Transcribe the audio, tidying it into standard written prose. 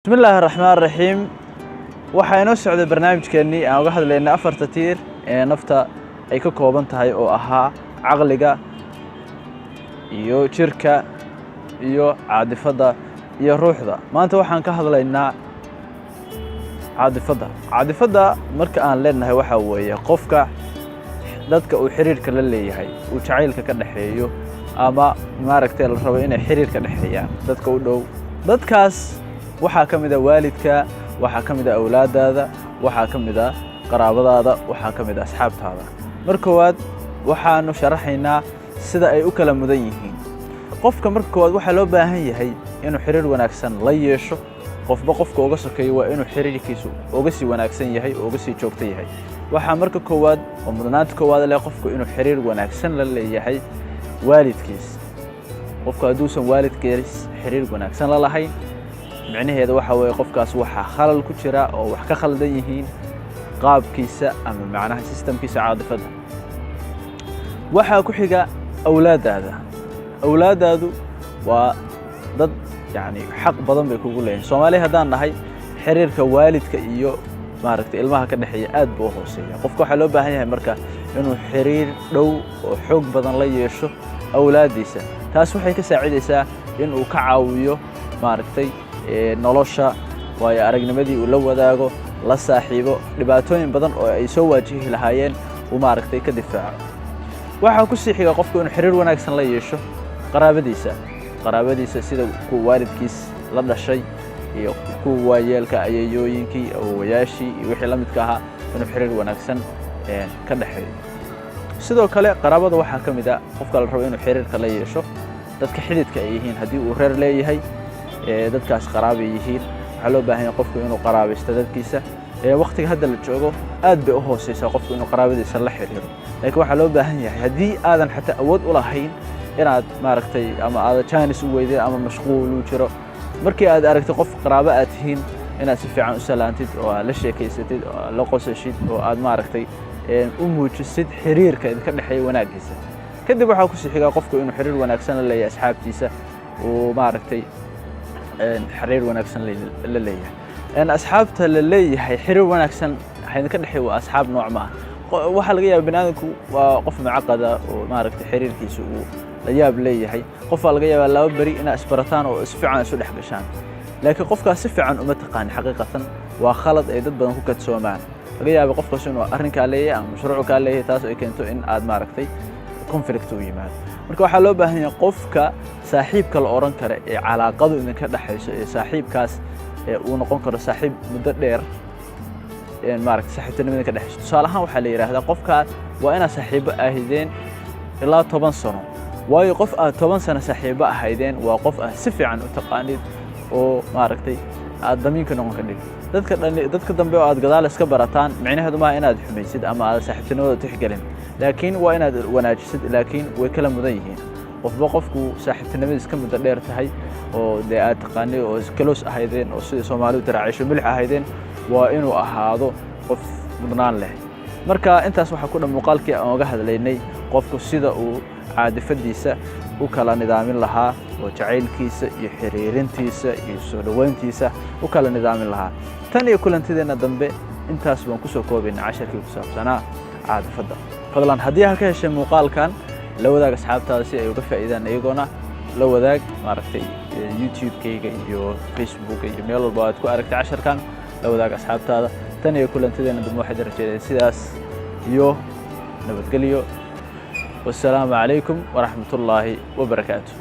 بسم الله الرحمن الرحيم waxaan socday barnaamijkeeni aan uga hadlaynaa afarta tiir ee nafta ay ka kooban tahay oo ahaa aqliga iyo jirka iyo caadifada iyo ruuxda maanta waxaan ka hadlaynaa caadifada marka aan leenahay waxa weeye qofka dadka uu xiriirka la leeyahay uu jacaylka ka dhaxeeyo ama maaragtay la rabo inay xiriir ka dhaxeeyaan dadka u dhow dadkaas waxaa kamid ah waalidka waxaa kamid ah awlaadaada waxaa kamid ah qaraabadaada waxaa kamid ah asxaabtaada markoowaad waxaanu sharaxaynaa sida ay u kala mudan yihiin qofka markoowaad waxa loo baahan yahay inuu xiriir wanaagsan la yeesho qofba qofka uga sokeeyo waa inuu xiriirkiisu uga sii wanaagsan yahay oo uga sii joogto yahay waxa marka koowaad oo mudnaanta koowaad leh qofku inuu xiriir wanaagsan la leeyahay waalidkiis qofka haduusan waalidkiis xiriir wanaagsan la lahayn معنيه waxa way qofkaas waxa khalal ku jira oo wax ka khaldan yihiin qaabkiisa ama macnaha systemkiisa caadifada waxa ku xiga awlaadaadu waa dad yani xaq badan bay kugu leeyihiin Soomaaliya hadaan nahay xiriirka waalidka iyo maaragtay ilmaha ka dhaxeeya aad buu hooseeyaa qofka waxa loo baahan yahay marka inuu xiriir dhow oo xoog badan la yeesho awlaadiisa taas waxay ka saacidaysaa in uu ka caawiyo maaragtay nolosha waayo aragnimadii uu la wadaago la saaxiibo dhibaatooyin badan oo ay soo waajihi lahaayeen uu maaragtay ka difaaco waxa ku sii xiga qofku inuu xiriir wanaagsan la yeesho qaraabadiisa sida ku waalidkiis la dhashay iyo ku waayeelka ayayooyinkii awowayaashii iyo wixii la midka ahaa inuu xiriir wanaagsan ka dhaxeeyo sidoo kale qaraabada waxaa kamid ah qofka la rabo inuu xiriirka la yeesho dadka xididka ay yihiin hadii uu reer leeyahay dadkaas qaraabo yihiin waxa loo baahan yahay qofku inuu qaraabaysto dadkiisa waqtiga hadda la joogo aad bay u hooseysaa qofku inuu qaraabadiisa la xiriiro laakiin waxa loo baahan yahay hadii aadan xataa awood u lahayn inaad maaragtay ama aad chance u weydeen ama mashquul u jiro markii aad aragtay qof qaraabo aad tihiin inaad si fiican u salaantid oo la sheekaysatid oo la qosashid oo aad maaragtay u muujisid xiriirka idinka dhaxeeya wanaagiisa kadib waxa ku sii xiga qofku inuu xiriir wanaagsan la leeyahay asxaabtiisa oo maaragtay xiriir wanaagsan la leeyahay asxaabta la leeyahay xiriir wanaagsan waxay ka dhaxay waa asxaab nooc ma waxa laga yaabaa binaadamku waa qof macaqada oo maaragtay xiriirkiisu uu la yaab leeyahay qof laga yaabaa laba bari in isbarataan oo isfiican isu dhex gashaan laakiin qofkaas si fiican uma taqaan xaqiiqatan waa khalad ay dad badan ku kadsoomaan laga yaabaa qofkaas inuu arrinka leeyahay ama mashruuc leeyahay taas ay keento in aad maaragtay conflict u yimaado marka waxa loo baahan yahay qofka saaxiibka la oran karo ee calaaqadu idinka dhaxayso ee saaxiibkaas uu noqon karo saaxiib muddo dheer maaragtay saaxiibtinimada ka dhaxayso tusaale ahaan waxa la yiraahdaa qofka waa ina saaxiibo ahaydeen ilaa 10 sano waayo qof aad 10 sano saaxiibo ahaydeen waa qof aad si fiican u taqaanid oo maaragtay aad damiinka noqon ka dhig dadka dambe oo aad gadaal iska barataan macnaheedu ma inaad xumaysid ama aad saaxiibtinimada tixgelin laakiin waa inaad wanaajisid laakiin way kala mudan yihiin qofku saaxiibtinimadiisa ka muddo dheer tahay oo aad taqaanay oo close ahaydeen oo sida Soomaalidu taraacayso milix ahaydeen waa inuu ahaado qof mudnaan leh marka intaas waxa ku dhan muuqaalkii aan uga hadlaynay qofku sida uu caadifadiisa u kala nidaamin lahaa oo jacaylkiisa iyo xiriirintiisa iyo soo dhawaantiisa u kala nidaamin lahaa tan iyo kulantideena dambe intaas baan ku soo koobaynaa casharkii ku saabsanaa caadifada fadlan haddii aad ka heshay muuqaalkan la wadaag asxaabtaada si ay uga faa'iidaan iyaguna la wadaag maaragtay YouTube-kayga iyo Facebook iyo meel walba aad ku aragtay casharkan la wadaag asxaabtaada tan iyo kulantideena dambe waxaad rajeynaysaa sidaas iyo nabadgelyo والسلام عليكم ورحمة الله وبركاته